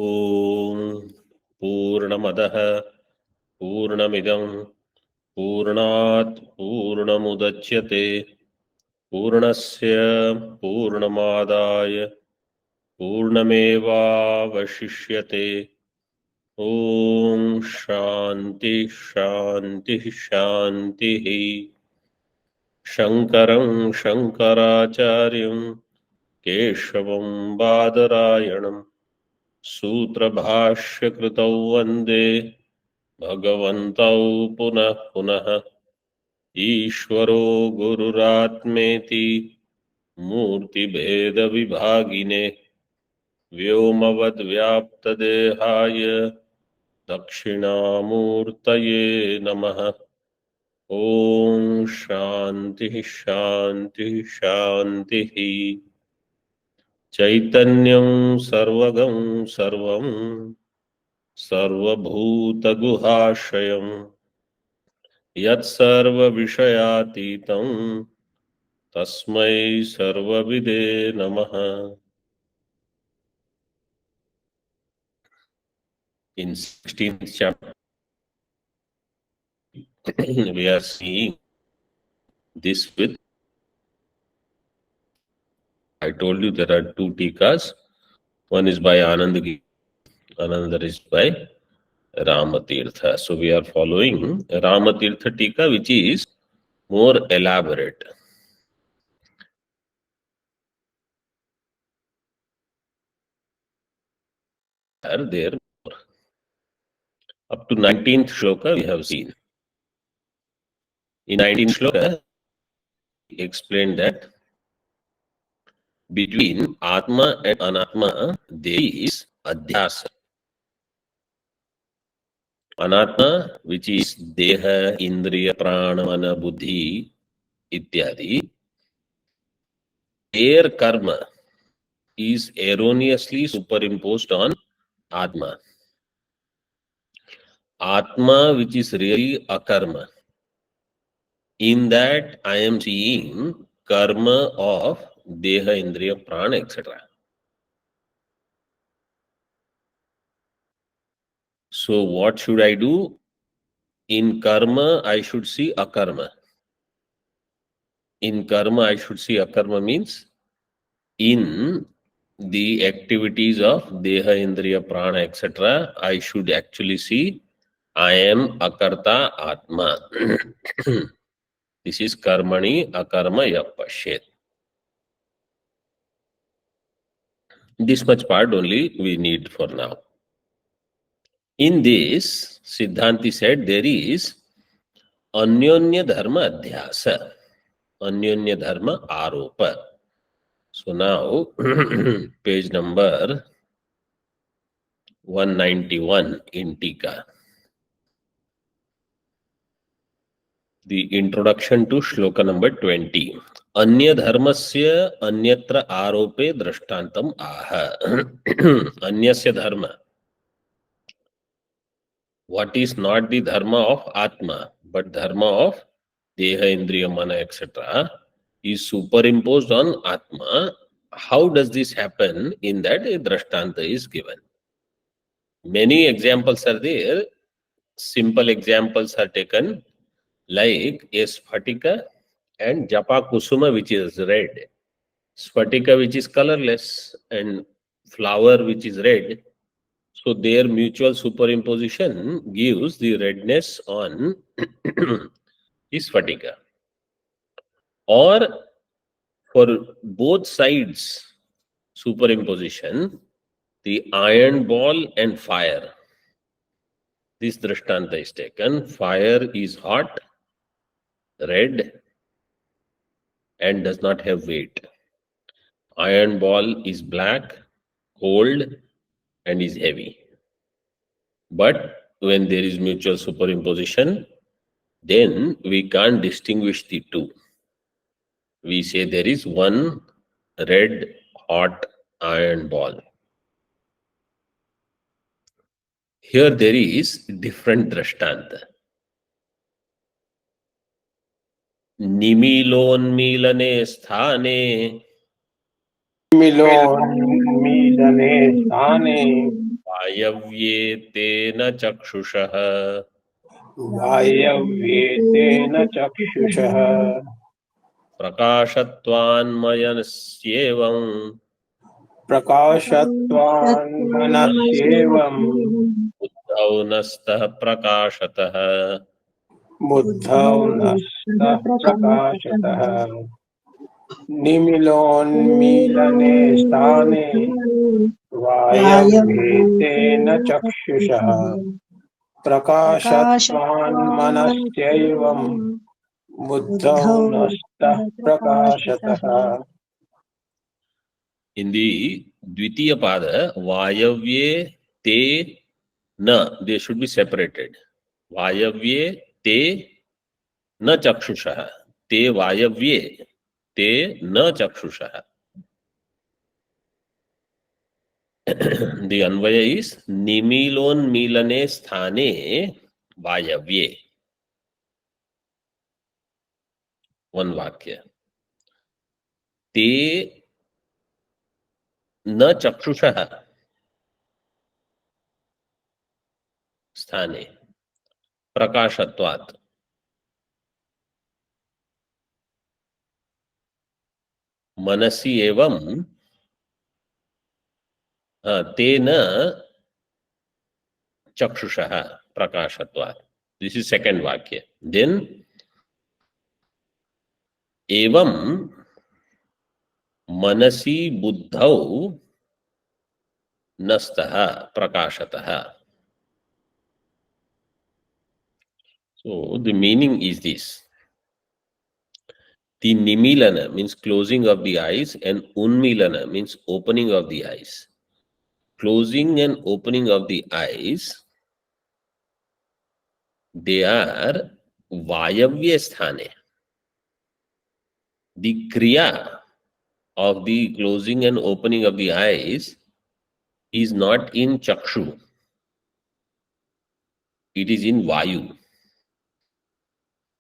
ओम पूर्णमदः पूर्णमिदं पूर्णात् पूर्णमुदच्यते पूर्णस्य पूर्णमादाय पूर्णमेवावशिष्यते। ओम शांति शांति शांतिः। शंकरं शंकराचार्यं केशवं बादरायणं सूत्रभाष्यकृतौ वन्दे भगवन्तौ पुनः पुनः। ईश्वरो गुरुरात्मेति मूर्तिभेदविभागिने व्योमवद्व्याप्तदेहाय दक्षिणामूर्तये नमः। ओम शांति शांति शांतिः। चैतन्यं सर्वगं सर्वं सर्वभूतगुहाशयं यत्सर्वविषयातीतं तस्मै सर्वविदे नमः। In 16th chapter, we are seeing this with, I told you there are two Teekas. One is by Anandagiri, another is by Ramatirtha. So we are following Ramatirtha Teeka, which is more elaborate. There, up to 19th shloka we have seen. In 19th shloka, he explained that between Atma and Anatma, there is Adhyasa. Anatma, which is Deha, Indriya, Prana, Mana, Buddhi, Ityadi, their karma is erroneously superimposed on Atma. Atma, which is really akarma. In that, I am seeing karma of Deha, Indriya, Prana, etc. So, what should I do? In karma, I should see akarma. In karma, I should see akarma means in the activities of Deha, Indriya, Prana, etc., I should actually see I am akarta atma. This is karmani akarma yapashet. This much part only we need for now. In this, Siddhanti said there is Anyonya Dharma Adhyasa, Anyonya Dharma Aropa. So now, page number 191 in Teeka. The introduction to shloka number 20. Anya dharmasya anyatra arope drashtantam aha. Anyasya dharma. What is not the dharma of Atma, but dharma of Deha, Indriya, Mana, etc. is superimposed on Atma. How does this happen? In that a drashtanta is given. Many examples are there. Simple examples are taken like a sphatika and japa kusuma, which is red. Sphatika, which is colorless, and flower, which is red. So their mutual superimposition gives the redness on the sphatika. Or for both sides superimposition, the iron ball and fire. This drashtanta is taken. Fire is hot, red, and does not have weight. Iron ball is black, cold, and is heavy. But when there is mutual superimposition, then we can't distinguish the two. We say there is one red, hot iron ball. Here there is different drashtanta. Nimilonmilane sthane मिलोन्मीलने स्थाने वायव्येतेन चक्षुषः वायव्येतेन चक्षुषः प्रकाशत्वान्मयस्येवम् प्रकाशत्वान्मनस्येवम् बुद्धौ नस्तः प्रकाशतः बुद्धौ नस्तः प्रकाशतः निमिलोन्मीलने स्थाने वायव्येतेन चक्षुषः प्रकाशत्वान्मनस्यैवम् बुद्धौ नस्तः प्रकाशतः. In the Dvitiya Pada, Vayavye te na, they should be separated. Vayavye te na chakshushaha. Te Vayavye te na chakshushaha. The Anvaya is Nimilon Milane Sthane Vayavye. One Vakya. Te न चक्षुषः स्थाने प्रकाशत्वात् मनसि एवं तेन चक्षुषः प्रकाशत्वात्. दिस इज सेकंड वाक्य. Then एवं मनसि बुद्धौ नस्तः प्रकाशतः. So the meaning is this. The nimilana means closing of the eyes and unmilana means opening of the eyes. Closing and opening of the eyes, they are vayavya sthane. The kriya of the closing and opening of the eyes is not in chakshu. It is in vayu,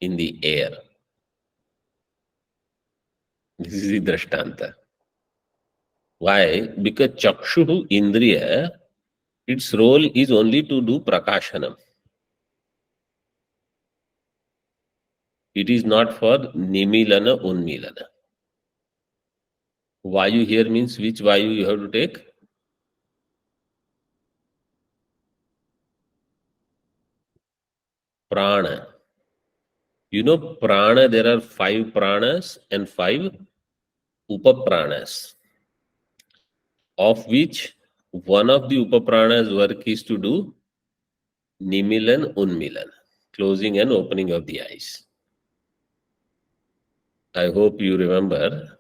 in the air. This is the drashtanta. Why? Because chakshu indriya, its role is only to do prakashanam. It is not for nimilana, unmilana. Vayu here means which vayu you have to take? Prana. You know, prana, there are 5 pranas and 5 upapranas, of which one of the upapranas work is to do nimilan, unmilan, closing and opening of the eyes. I hope you remember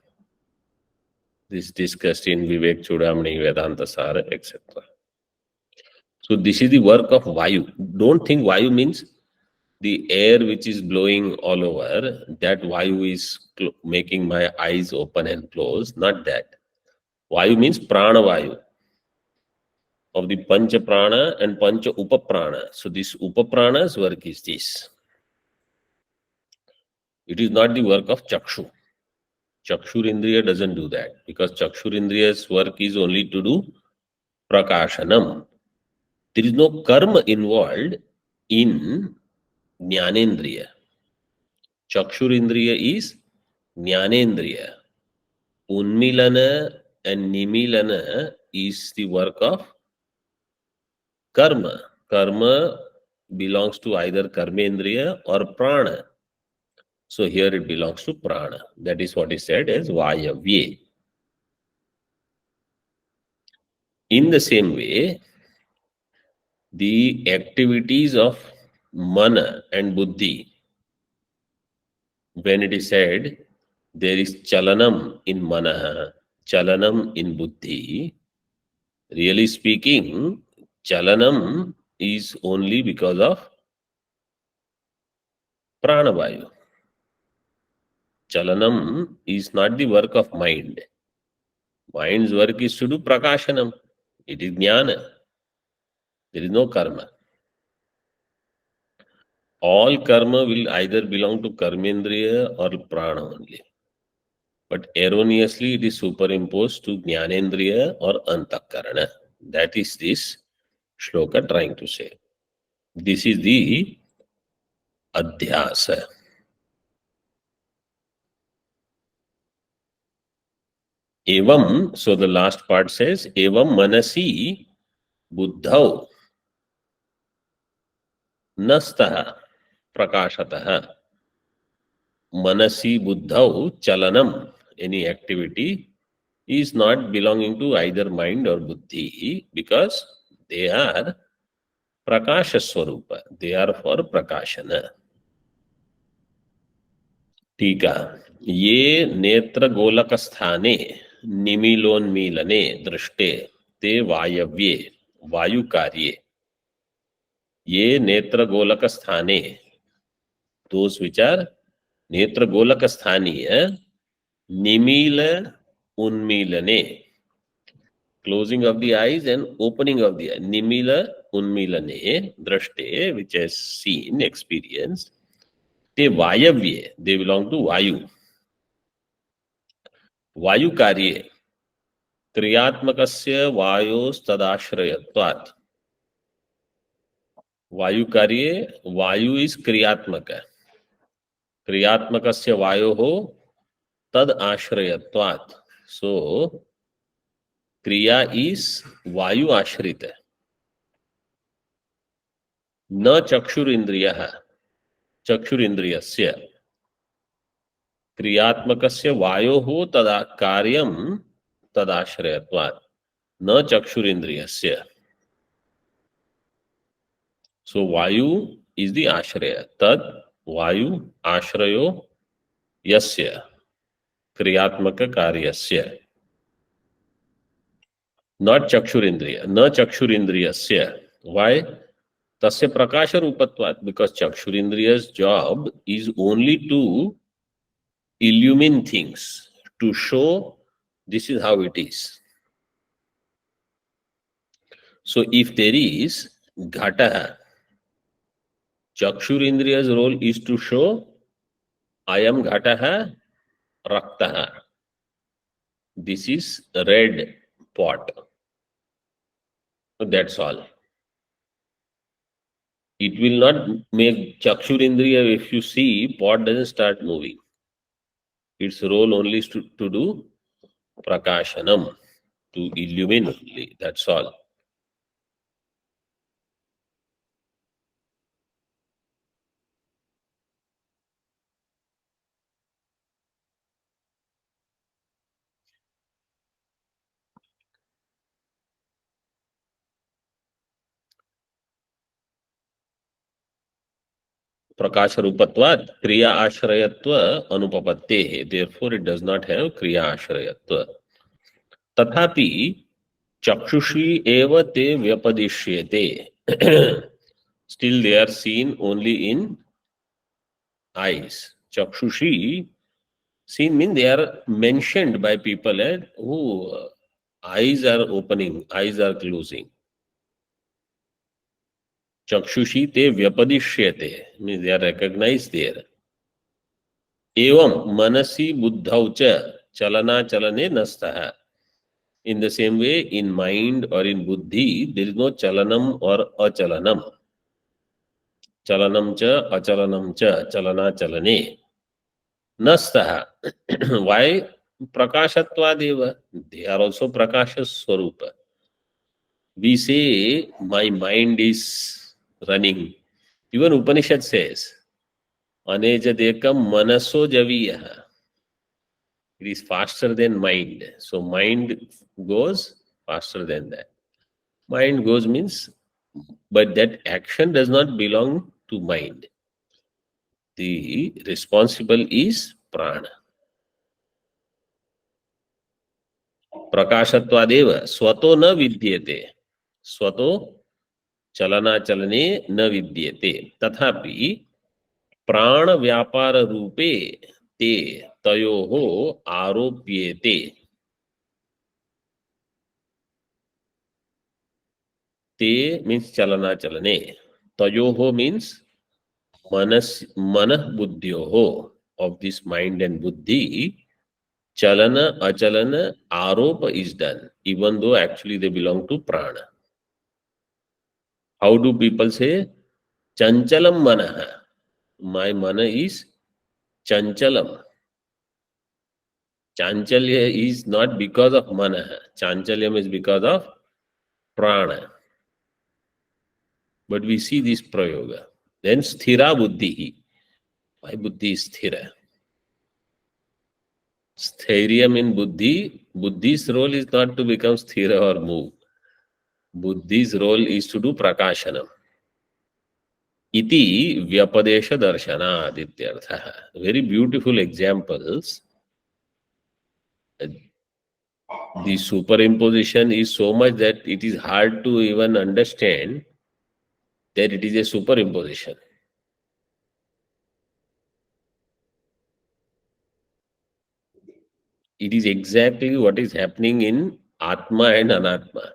this discussed in Vivek Chudamani, Vedanta Sara, etc. So this is the work of Vayu. Don't think Vayu means the air which is blowing all over, that Vayu is making my eyes open and close. Not that. Vayu means Prana Vayu of the Pancha Prana and Pancha Upaprana. So this Upaprana's work is this. It is not the work of Chakshu. Chakshurindriya doesn't do that, because Chakshurindriya's work is only to do Prakashanam. There is no karma involved in Jnanendriya. Chakshurindriya is Jnanendriya. Unmilana and Nimilana is the work of karma. Karma belongs to either Karmendriya or Prana. So here it belongs to Prana. That is what is said as Vayavye. In the same way, the activities of Mana and Buddhi, when it is said there is Chalanam in Manaha, Chalanam in Buddhi, really speaking, Chalanam is only because of Pranavayu. Chalanam is not the work of mind. Mind's work is to do Prakashanam. It is Jnana. There is no karma. All karma will either belong to Karmendriya or Prana only. But erroneously it is superimposed to Jnanendriya or Antakarana. That is this shloka trying to say. This is the adhyasa. Evam, so the last part says, Evam manasi buddhau nastah prakashatah. Manasi buddhau chalanam, any activity, is not belonging to either mind or buddhi because they are prakasha swarupa. They are for prakashana. टीका ये नेत्र गोलक स्थाने निमीलोन्मीलने दृष्टे ते वायव्ये वायु कार्ये ये नेत्र गोलक स्थाने दोष विचार नेत्र गोलक स्थानीय निमील उन्मीलने closing of the eyes and opening of the eye. Nimila unmilane drashte, which has seen, experienced. Te vayavye, they belong to Vayu. Vayu karye, क्रियात्मकस्य वायोस्तदाश्रयत्वात्. वायु कार्ये, वायु is क्रियात्मक. क्रियात्मकस्य वायोः तद आश्रयत्वात्. So क्रिया is वायु आश्रित. न चक्षुरिन्द्रियः चक्षुरिन्द्रियस्य क्रियात्मकस्य वायोः तदा कार्यं तदाश्रयत्वात् न चक्षुरिन्द्रियस्य. So vayu is the ashraya. Tad vayu ashrayo yasya kriyatmaka karyasya. Not chakshurindriya. Na chakshurindriyasya. Why? Tasya prakasha rupatvat. Because chakshurindriya's job is only to illumine things, to show this is how it is. So if there is ghata, chakshurindriya's role is to show I am ghataha raktaha. This is a red pot. That's all. It will not make chakshurindriya, if you see, pot doesn't start moving. Its role only is to do prakashanam, to illumine only. That's all. Prakasha rupatvat kriya ashrayatva anupapattehe. Therefore, it does not have kriya ashrayatva. Tathapi chakshushi eva te vyapadishyate. Still they are seen only in eyes. Chakshushi, seen means they are mentioned by people who eyes are opening, eyes are closing. Chakshushi te vyapadishyate, means they are recognized there. Evam manasi buddhau cha chalana chalane nastaha. In the same way, in mind or in buddhi, there is no chalanam or achalanam. Chalanam cha achalanam cha chalana chalane nastaha. Why? Prakashatva. They are also prakasha swarupa. We say my mind is running. Even Upanishad says, Anejadekam manaso javiyaha. It is faster than mind. So mind goes faster than that. Mind goes means, but that action does not belong to mind. The responsible is prana. Prakashatvadev swato na vidyate. Swato chalana chalane na vidyate. Tathapi prana vyapara rupe te tayoho aropyete. Te means chalana chalane. Tayoho means manah buddhyoho, of this mind and buddhi. Chalana achalana, aropa is done, even though actually they belong to prana. How do people say? Chanchalam manaha. My mana is chanchalam. Chanchalya is not because of manaha. Chanchalyam is because of prana. But we see this prayoga. Then sthira buddhi. My buddhi is sthira. Sthairyam in buddhi. Buddhi's role is not to become sthira or move. Buddhi's role is to do prakashanam. Iti vyapadesha darshana adityartha. Very beautiful examples. The superimposition is so much that it is hard to even understand that it is a superimposition. It is exactly what is happening in Atma and Anatma.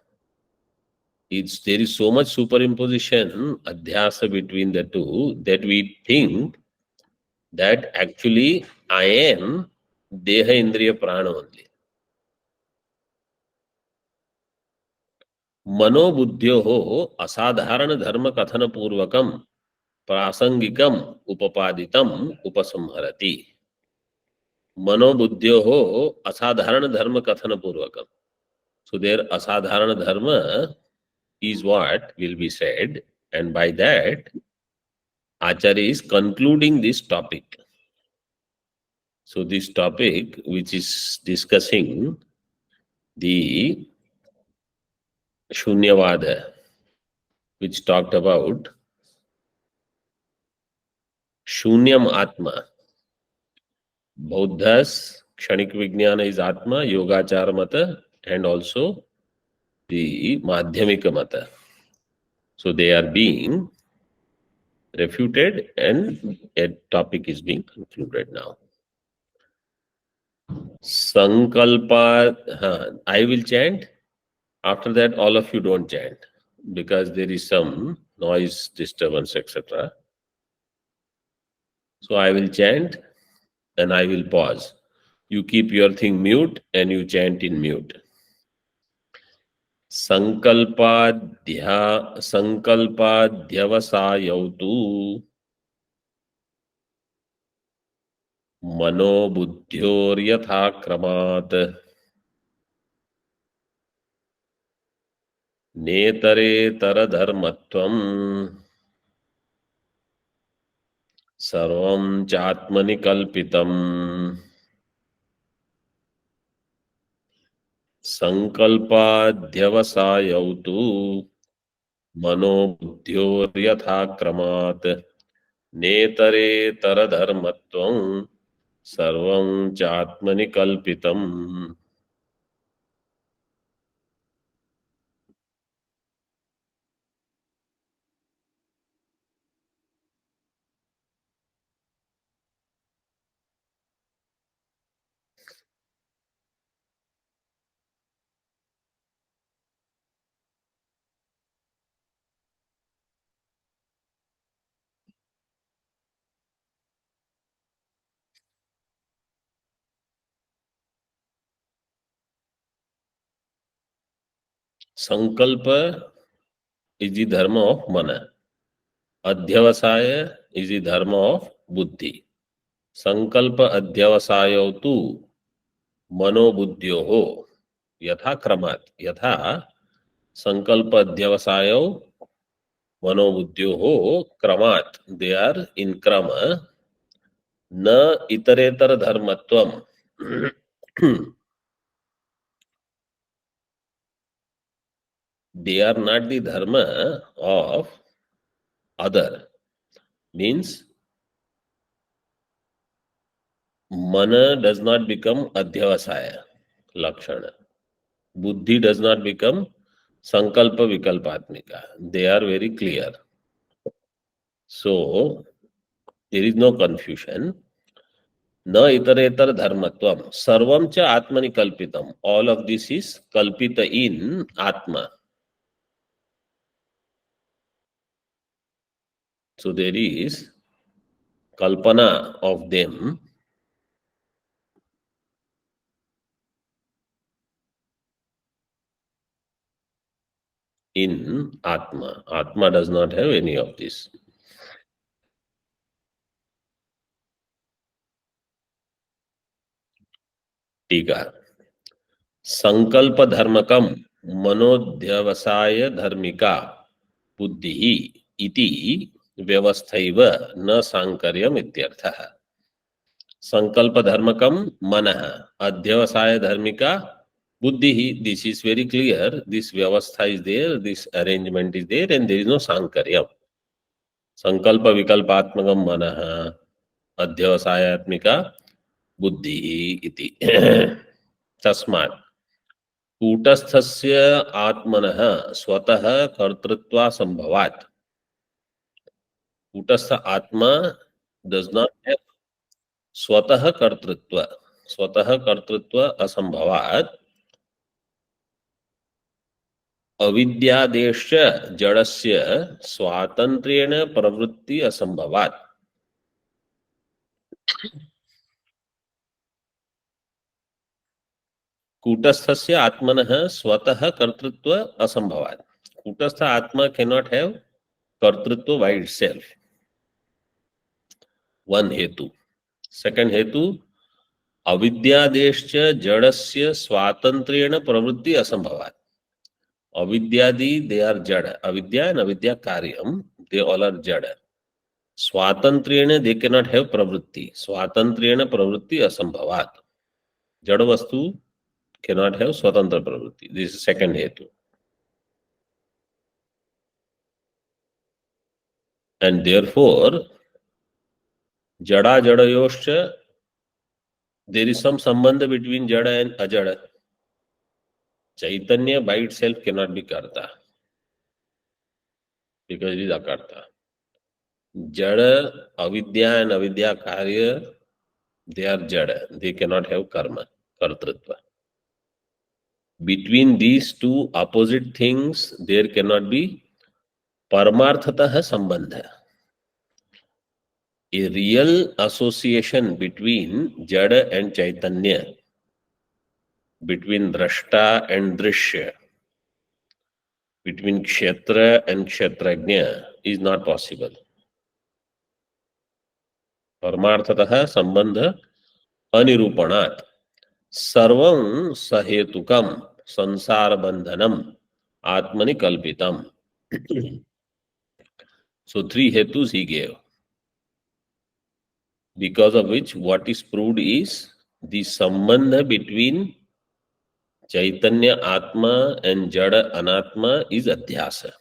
There is so much superimposition, adhyasa between the two, that we think that actually I am Deha Indriya Prana only. Manobuddhyoho asadharana dharma kathana purvakam prasangikam upapaditam upasamharati. Manobuddhyoho asadharana dharma kathana purvakam. So their asadharana dharma is what will be said, and by that Acharya is concluding this topic. So this topic, which is discussing the Shunyavada, which talked about Shunyam Atma. Buddha's Kshanik Vijnana is Atma, Yogachara Mata, and also the Madhyamika Mata. So they are being refuted and a topic is being concluded now. Sankalpa, I will chant. After that, all of you don't chant because there is some noise disturbance, etc. So I will chant and I will pause. You keep your thing mute and you chant in mute. संकल्पाध्यवसायौ तु मनोबुद्ध्योर्यथाक्रमात् नेतरेतरधर्मत्वम् सर्वं चात्मनि कल्पितम् संकल्पाध्यवसायौ तु मनोबुद्ध्योर्यथाक्रमात् नेतरेतरधर्मत्वं सर्वं चात्मनि कल्पितम्. Sankalpa is the dharma of mana. Adhyavasaya is the dharma of buddhi. Sankalpa adhyavasayo tu mano buddhyoho yatha kramat. Yatha sankalpa adhyavasayo mano buddhyoho kramat. They are in krama. Na itaretar dharmatvam. They are not the dharma of other. Means mana does not become adhyavasaya, lakshana. Buddhi does not become sankalpa vikalpatmika. They are very clear. So there is no confusion. Na itaretar dharmatvam. Sarvam cha atmani kalpitam. All of this is kalpita in Atma. So there is kalpana of them. in Atma. Atma does not have any of this. Teeka. संकल्प धर्मकम मनोध्यवसाय धर्मिका बुद्धि इति व्यवस्थैव न सांकर्यम इत्यर्थः. संकल्प धर्मकम मनः अध्यवसाय धर्मिका बुद्धि. This is very clear. This व्यवस्था is there, this arrangement is there, and there is no सांकर्यम. संकल्प विकल्पात्मकम मनः अध्यवसायात्मिका बुद्धि इति. तस्मात् कूटस्थस्य आत्मनः स्वतः कर्तृत्वा संभवात्. कूटस्थ आत्मा does not have स्वतः कर्तृत्व. स्वतः कर्तृत्व असंभवात्. अविद्यादेश जडस्य स्वातंत्र्येण प्रवृत्ति असंभवात्. कूटस्थस्य आत्मनः स्वतः कर्तृत्व असंभवात्. कूटस्थ आत्मा cannot have कर्तृत्व by itself. One हेतु. Second हेतु, अविद्यादेश जडस्य स्वातंत्र्येण प्रवृत्ति असंभवात्. Avidyadi, they are jada. Avidya and avidya karyam, they all are jada. Swatantriyena, they cannot have pravritti. Swatantriyena pravritti asambhavat. Jada vastu cannot have swatantra pravritti. This is second hetu. And therefore, jada jadayoscha, there is some sambandha between jada and ajada. Chaitanya by itself cannot be karta, because it is akarta. Jada, avidya and avidya karya, they are jada. They cannot have karma, kartritva. Between these two opposite things, there cannot be paramarthatah sambandha. A real association between jada and chaitanya, between drashta and drishya, between kshetra and kshetrajna is not possible. Paramarthatah sambandha anirupanat sarvam sahetukam sansara bandhanam atmani kalpitam. So three hetus he gave, because of which what is proved is the sambandha between Chaitanya Atma and Jada Anatma is adhyasa.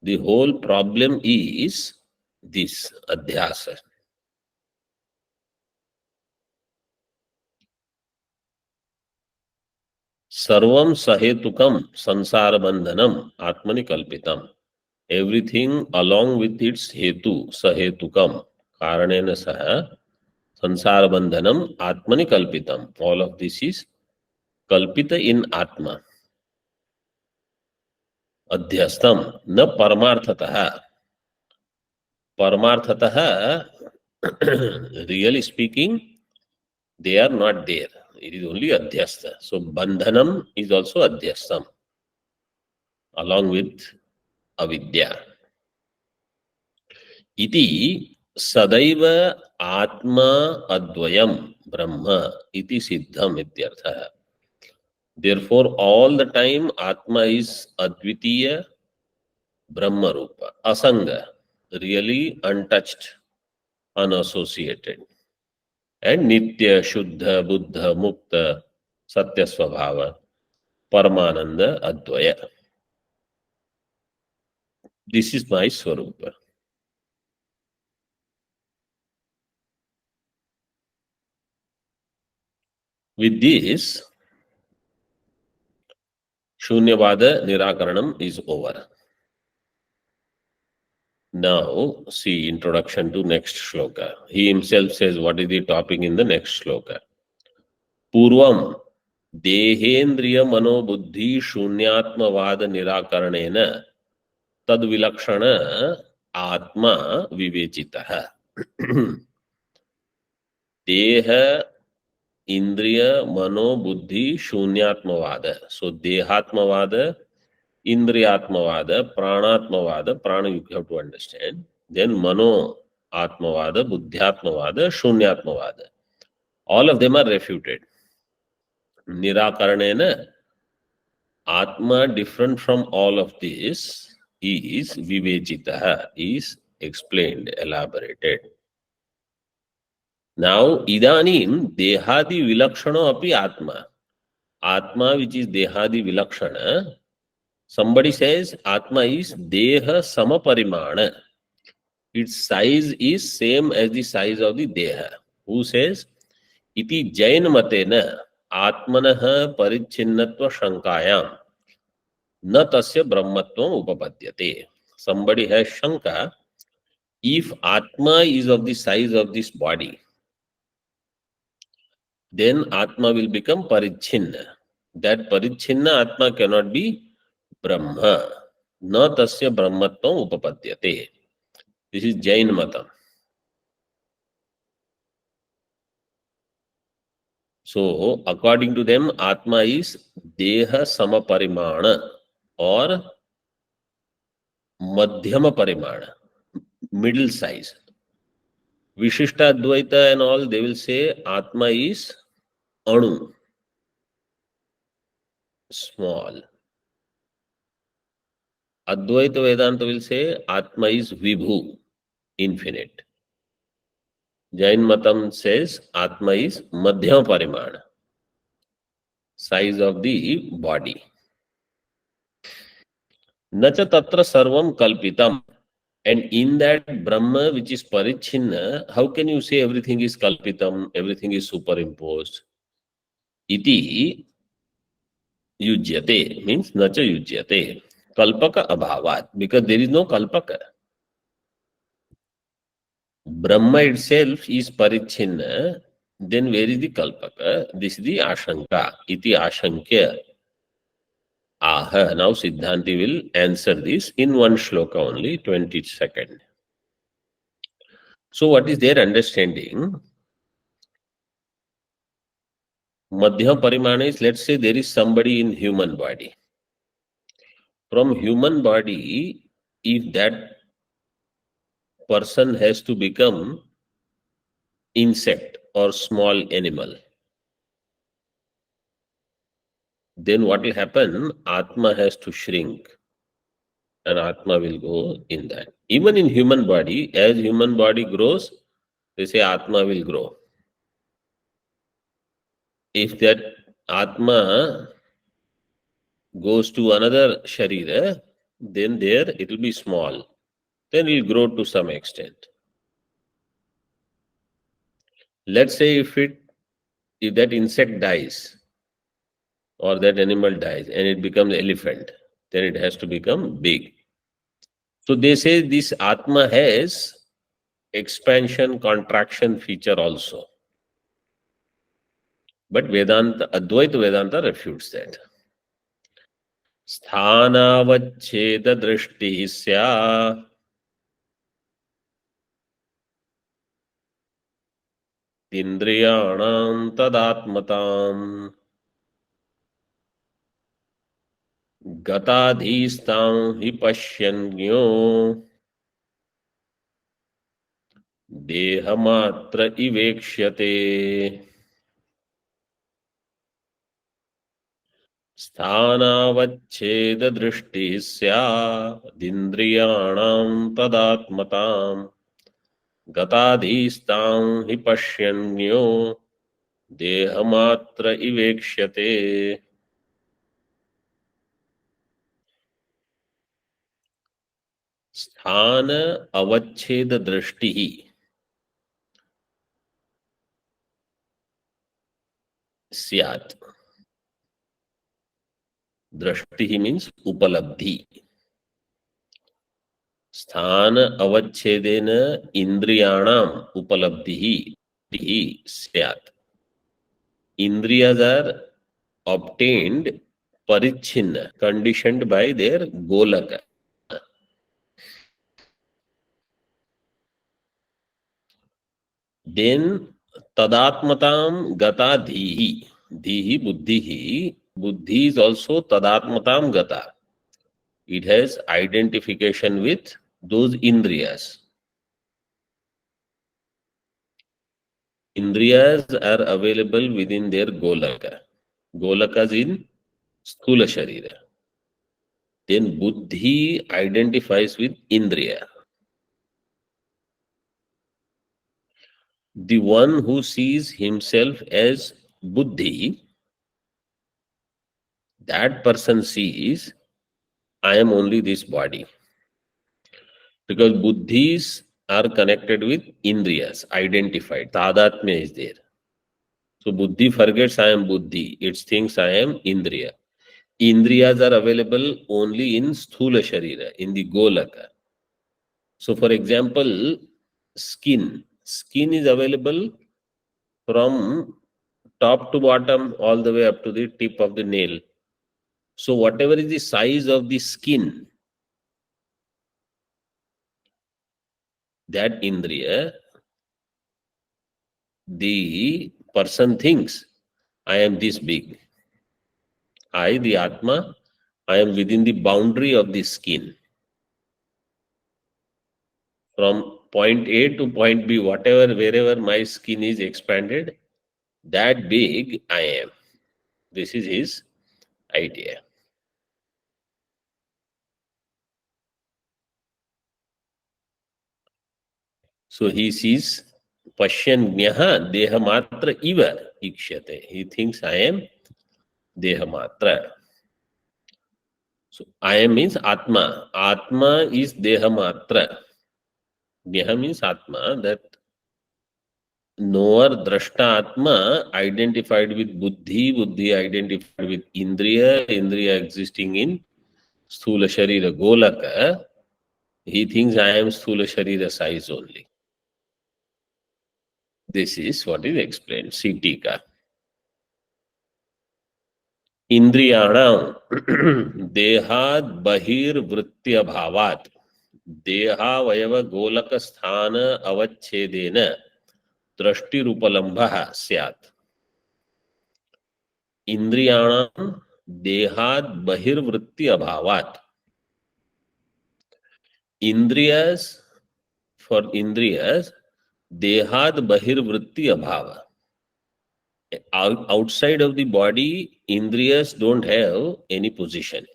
The whole problem is this adhyasa. Sarvam sahetukam sansara bandhanam atmani kalpitam. Everything along with its hetu, sahetukam, karanena saha, sansara bandhanam atmani kalpitam. All of this is kalpita in Atma. Adhyastam na paramarthataha. Paramarthataha, really speaking, they are not there. It is only adhyasta. So bandhanam is also adhyastam along with avidya. Iti sadaiva atma advayam brahma iti siddham ityartha. Therefore, all the time Atma is Advitiya Brahma Rupa, Asanga, really untouched, unassociated, and Nitya, Shuddha, Buddha, Mukta, Satya Svabhava, Paramananda, Advaya. This is my Swarupa. With this, Shunyavada Nirakaranam is over. Now, see introduction to next shloka. He himself says what is the topic in the next shloka. Purvam Dehendriya Manobuddhi Shunyatmavada Nirakaranena Tad Vilakshana Atma Vivechitaha. Deha Indriya Manobuddhi Shunyatmavada. So Dehatmavada Indriyatmavada, Pranatmavada, Prana you have to understand. Then Mano Atmavada, Buddhyatmavada, Shunyatmavada. All of them are refuted. Nirakaranena, Atma different from all of this is Vivechitaha, is explained, elaborated. Now, Idanim Dehadi Vilakshana api Atma. Atma, which is Dehadi Vilakshana, somebody says Atma is Deha Samaparimana. Its size is same as the size of the Deha. Who says? Iti Jain Matena Atmanah Parichinnatva Shankayam Na Tasya Brahmatvam Upapadyate. Somebody has Shanka. If Atma is of the size of this body, then Atma will become Parichinna. That Parichinna Atma cannot be Brahma. Na tasya Brahmatvam upapadyate. This is Jain Matam. So, according to them, Atma is Deha Samaparimana or Madhyama Parimana, middle size. Vishishta Advaita and all, they will say Atma is Anu, small. Advaita Vedanta will say Atma is Vibhu, infinite. Jain Matam says Atma is Madhyama Parimana, size of the body. Nacha Tatra Sarvam Kalpitam. And in that Brahma, which is Parichinna, how can you say everything is Kalpitam, everything is superimposed? Iti Yujyate means Nacha Yujyate. Kalpaka Abhavat, because there is no Kalpaka. Brahma itself is Parichinna, then where is the Kalpaka? This is the Ashanka. Iti Ashankya. Aha. Now Siddhanti will answer this in one shloka only, 22nd. So what is their understanding? Madhyam Parimana is, let's say there is somebody in human body. From human body, if that person has to become insect or small animal, then what will happen? Atma has to shrink and Atma will go in that. Even in human body, as human body grows, they say Atma will grow. If that Atma goes to another Sharira, then there it will be small. Then it will grow to some extent. Let's say if that insect dies or that animal dies and it becomes elephant, then it has to become big. So they say this Atma has expansion, contraction feature also. But Vedanta, Advaita Vedanta refutes that. Sthanavachcheda drishti sya indriyanam tadatmatam gatadhistam hi pashyannyo dehamatra iveksyate. Sthanavachcheda drishti syadindriyanam tadatmatam gatadhistam hi pashyannyo dehamatra iveksyate. Sthana avachcheda drishti syat. Drashti means upalabdhi. Sthana avachchedena indriyanam upalabdhi syat. Indriyas are obtained parichinna, conditioned by their golaka. Then tadatmatam gata dhihi. Dhihi buddhihi. Buddhi is also tadatmatam gata. It has identification with those indriyas. Indriyas are available within their golaka. Golakas in sthula sharira. Then buddhi identifies with indriya. The one who sees himself as buddhi, that person sees, I am only this body. Because buddhis are connected with indriyas, identified. Tadatmya is there. So buddhi forgets I am buddhi. It thinks I am indriya. Indriyas are available only in sthula sharira, in the golaka. So for example, skin. Skin is available from top to bottom all the way up to the tip of the nail. So whatever is the size of the skin, that indriya, the person thinks, I am this big. I, the Atma, I am within the boundary of the skin. From point A to point B, whatever, wherever my skin is expanded, that big I am. This is his idea. So he sees Pashyannyaha Dehamatra Iva Ikshate. He thinks I am Dehamatra. So I am means Atma. Atma is Dehamatra. Deha means Atma, that knower, drashta Atma identified with Buddhi, Buddhi identified with Indriya, Indriya existing in Sthula Sharira Golaka. He thinks I am Sthula Sharira size only. This is what is explained. See Teeka. Indriyanam Dehad Bahir Vrittya Bhavat Dehavayava Golaka Sthana Avachedena Drashtirupalambha Syat. Indriyanam Dehad Bahir Vrittya Bhavat. Indriyas, for Indriyas, Dehad Bahir Vrittya Bhava. Outside of the body, Indriyas don't have any position.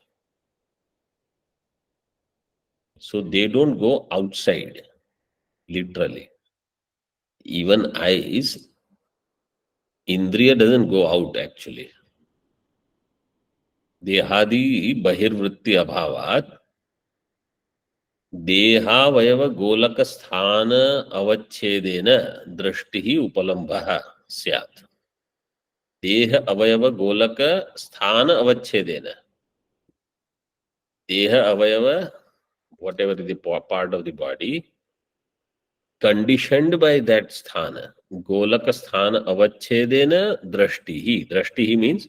So they don't go outside, literally. Even eyes, Indriya doesn't go out actually. Dehadi Bahirvritti Abhavat Dehavayava Golaka Sthana Avachedena Drashtihi Upalambha Syat. Deha Avayava Golaka Sthana Avachedena. Deha Avayava, whatever is the part of the body, conditioned by that sthana. Golaka sthana avachedena drashtihi. Drashtihi means,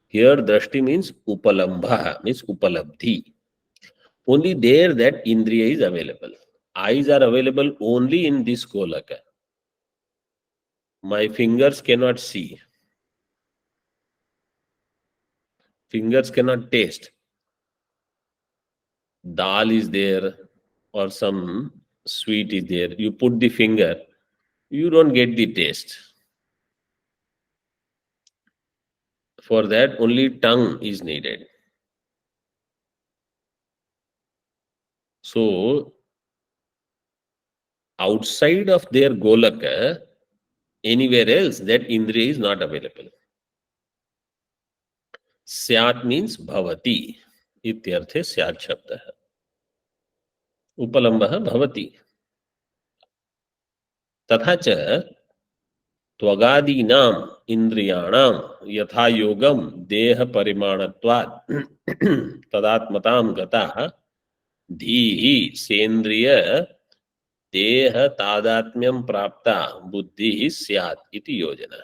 here drashti means upalambha, means upalabdhi. Only there that indriya is available. Eyes are available only in this golaka. My fingers cannot see. Fingers cannot taste. Dal is there or some sweet is there. You put the finger, you don't get the taste. For that, only tongue is needed. So, outside of their golaka, anywhere else, that indriya is not available. Syat means bhavati. Ityarthe syat shabda. Upalambha bhavati. तथा च त्वगादीनाम इंद्रियाणाम यथा योगम देह परिमाणत्वात् तदात्मताम गता धीहि सेन्द्रिय देह तादात्म्यं प्राप्ता बुद्धि स्यात् इति योजना.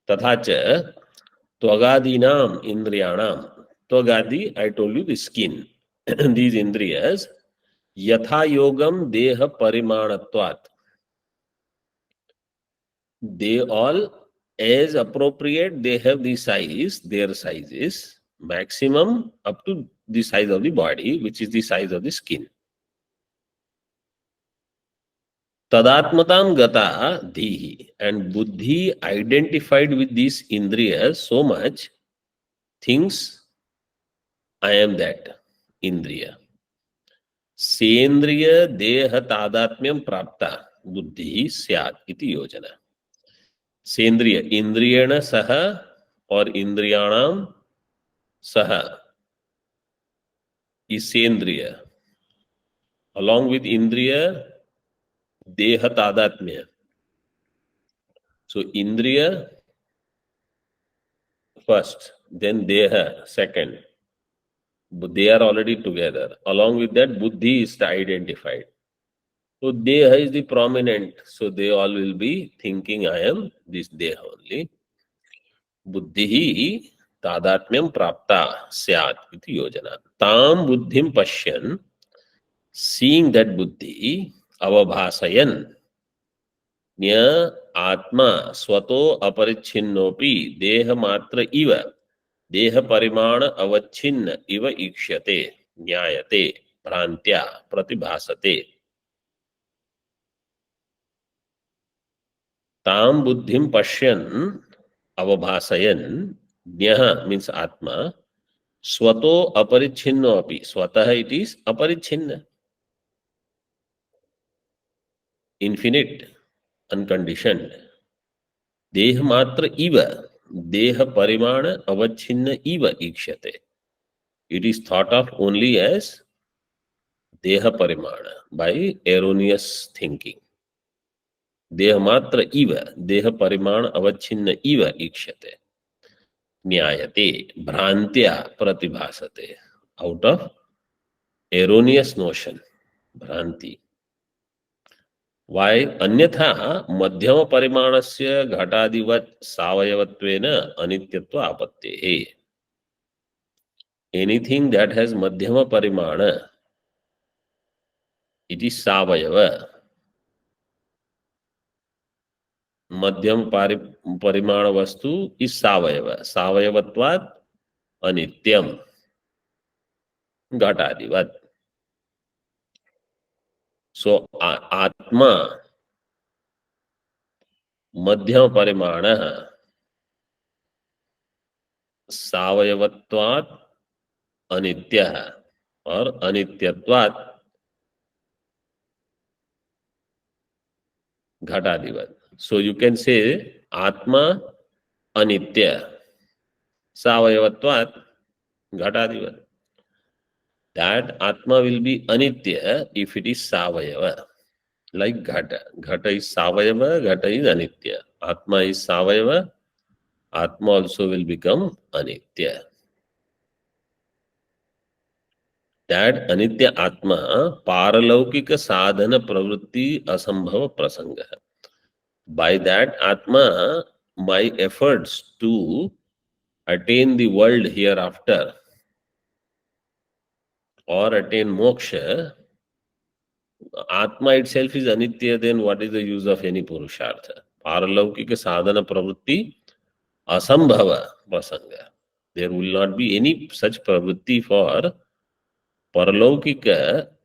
तथा च त्वगादीनाम इंद्रियाणाम. Tvagadi, I told you the skin. These indriyas, yatha yogam deha parimanatvat. They all, as appropriate, they have the size, their sizes. maximum up to the size of the body, which is the size of the skin. Tadatmatam gata dhihi, and buddhi identified with these indriyas so much, thinks I am that indriya. सेन्द्रिय देह तादात्म्यम प्राप्ता बुद्धि स्यात् इति योजना. सेन्द्रिय इंद्रियेण सह और इंद्रियाणाम सह is सेन्द्रिय, along with indriya deha tadatmya. So indriya first, then deha second. But they are already together. Along with that, buddhi is identified. So deha is the prominent. So they all will be thinking I am this deha only. Buddhi tadatmyam prapta syat iti yojana. Tam buddhim pashyan, seeing that buddhi, avabhasayan, nya atma swato aparichhinnopi deha matra iva, deha parimana avachinna iva ikshate, nyayate, prantya, pratibhasate. Tam buddhim pashyan, avabhasayan, nya means atma, swato aparichhinno api, swatah it is aparichhinna, infinite, unconditioned. Deha matra iva, deha parimana avachinna iva ikshate. It is thought of only as deha parimana by erroneous thinking. Deha matra iva, deha parimana avachinna iva ikshate. Nyayate, bhrantya pratibhasate. Out of erroneous notion, bhranti. Why? Anyatha madhyama parimanasya ghatadivat savayavatvena anityatva apattehe. Anything that has madhyama parimana, it is savayava. Madhyam parimana vastu is savayava. Savayavatvat anityam ghatadivat. So atma madhyama parimana savayavatvāt अनित्य और अनित्यत्वात् घटादिवत. So you can say Atma Anitya Savayavattvat Ghatadivat. That Atma will be Anitya if it is Savayava. Like Ghata. Ghata is Savayava, Ghata is Anitya. Atma is Savayava, Atma also will become Anitya. That Anitya Atma Paralaukika Sadhana Pravritti Asambhava Prasanga. By that Atma, my efforts to attain the world hereafter or attain moksha, Atma itself is Anitya, then what is the use of any Purushartha? Paralaukika Sadhana Pravritti Asambhava Prasanga. There will not be any such pravritti for Paralaukika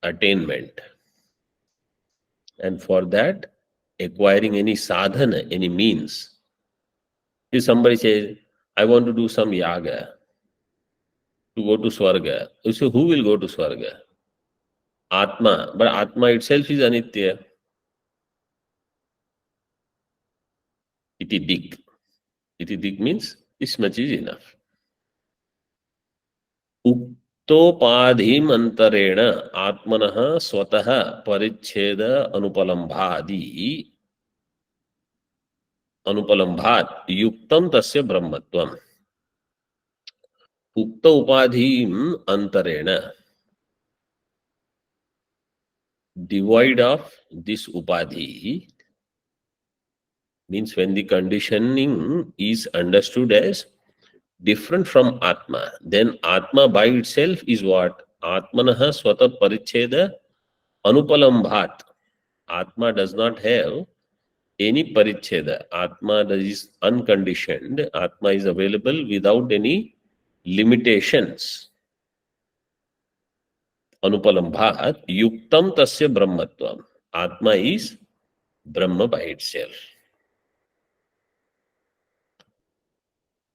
attainment. And for that, acquiring any sadhana, any means. If somebody says, I want to do some yaga to go to Swarga, you say, who will go to Swarga? Atma. But Atma itself is Anitya. Iti dik. Iti dik means this much is enough. उक्तोपाधिम अंतरेण आत्मनः स्वतः परिच्छेद अनुपलम्भात् युक्तम तस्य ब्रह्मत्वम्. उक्त उपाधिम अंतरेण, devoid of this upadhi, means when the conditioning is understood as different from Atma, then Atma by itself is what? Atmanaha swata paricheda anupalambhat. Atma does not have any paricheda. Atma that is unconditioned. Atma is available without any limitations. Anupalambhat yuktam tasya brahmatvam. Atma is Brahma by itself.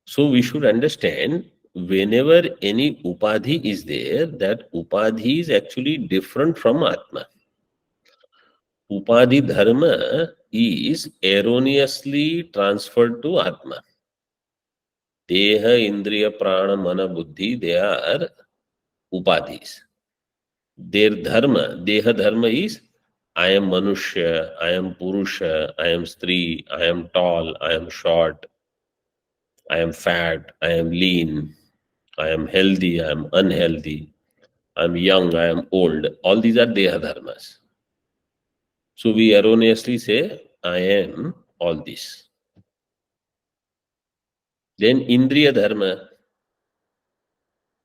So we should understand whenever any upadhi is there, that upadhi is actually different from Atma. Upadhi dharma is erroneously transferred to Atma. Deha, Indriya, Prana, Mana, Buddhi, they are upadhis. Their dharma, Deha dharma is I am Manushya, I am Purusha, I am Stri, I am tall, I am short, I am fat, I am lean, I am healthy, I am unhealthy, I am young, I am old. All these are Deha dharmas. So we erroneously say, I am all this. Then Indriya dharma.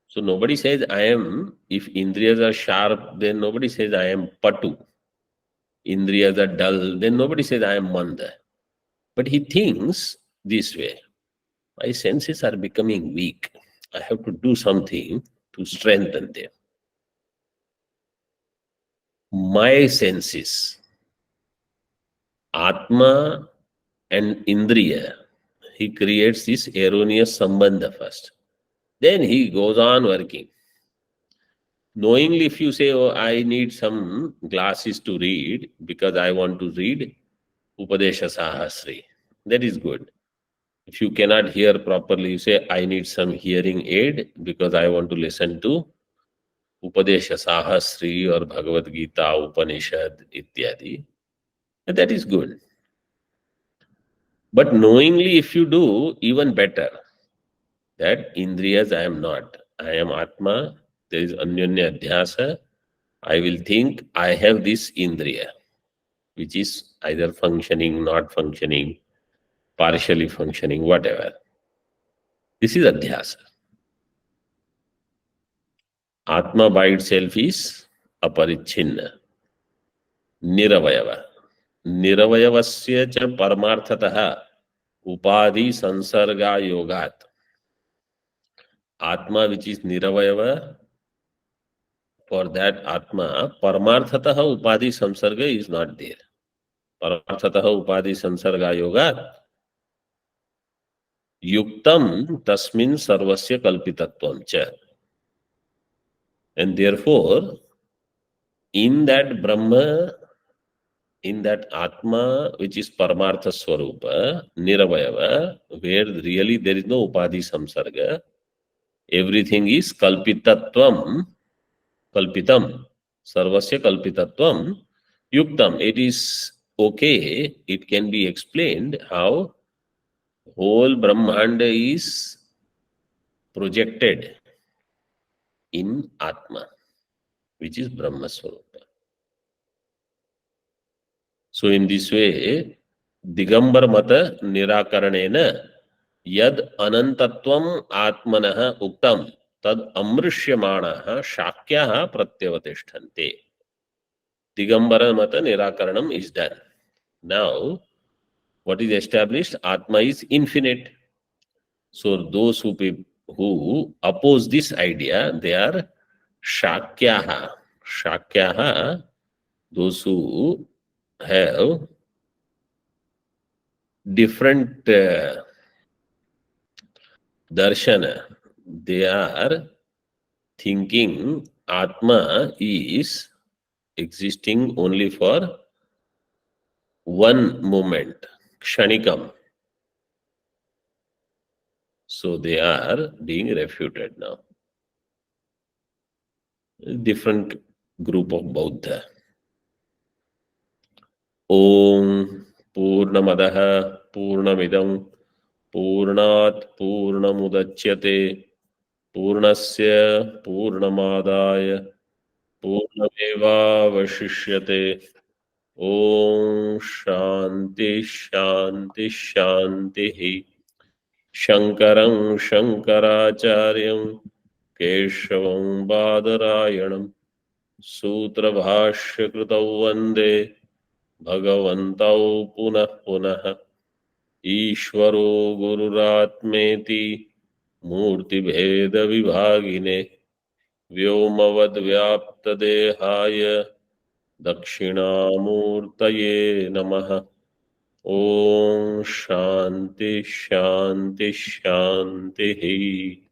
So nobody says I am, if Indriyas are sharp, then nobody says I am Patu. Indriyas are dull, then nobody says I am Manda. But he thinks this way. My senses are becoming weak. I have to do something to strengthen them. My senses, Atma and Indriya, he creates this erroneous sambandha first. Then he goes on working. Knowingly, if you say, oh, I need some glasses to read because I want to read Upadeshasahasri, that is good. If you cannot hear properly, you say, I need some hearing aid because I want to listen to Upadeshasahasri or Bhagavad Gita, Upanishad, ityadi. That is good. But knowingly, if you do, even better. That Indriyas I am not. I am Atma. There is Anyanya Adhyasa. I will think I have this Indriya, which is either functioning, not functioning, partially functioning, whatever. This is Adhyasa. Atma by itself is aparichinna, niravayava. Niravayavasya cha paramarthataha upadhi sansarga yogat. Atma which is niravayava, for that Atma, paramarthataha upadhi samsarga is not there. Paramarthataha upadhi sansarga yogat yuktam tasmin sarvasya kalpitatvam cha. And therefore, in that Brahma, in that Atma, which is Paramartha Swarupa, Niravayava, where really there is no Upadhi Samsarga, everything is Kalpitatvam, Kalpitam, Sarvasya Kalpitatvam, Yuktam. It is okay, it can be explained how whole Brahmanda is projected in Atma, which is Brahma Swarupa. So in this way, Digambar Mata Nirakaranena Yad Anantatvam Atmanaha Uktam Tad Amrishyamanaha Shakyaha Pratyavatishthante. Digambara Mata Nirakaranam is done. Now, what is established? Atma is infinite. So those who oppose this idea, they are Shakyaha. Shakyaha, those who have different darshana, they are thinking Atma is existing only for one moment, kshanikam. So they are being refuted now. Different group of Bauddha. Om Purnamadaha Purnamidam Purnat Purnamudachyate Purnasya Purnamadaya Purnamevavashishyate. Om Shanti Shanti Shanti. Shankaram Shankaracharyam Keshavam Badarayanam Sutra Bhashya Kritau Vande भगवन्तौ पुनः पुनः ईश्वरो गुरुरात्मेति मूर्तिभेदविभागिने व्योमवद्व्याप्तदेहाय दक्षिणामूर्तये नमः। ओम शांति शांति शांति।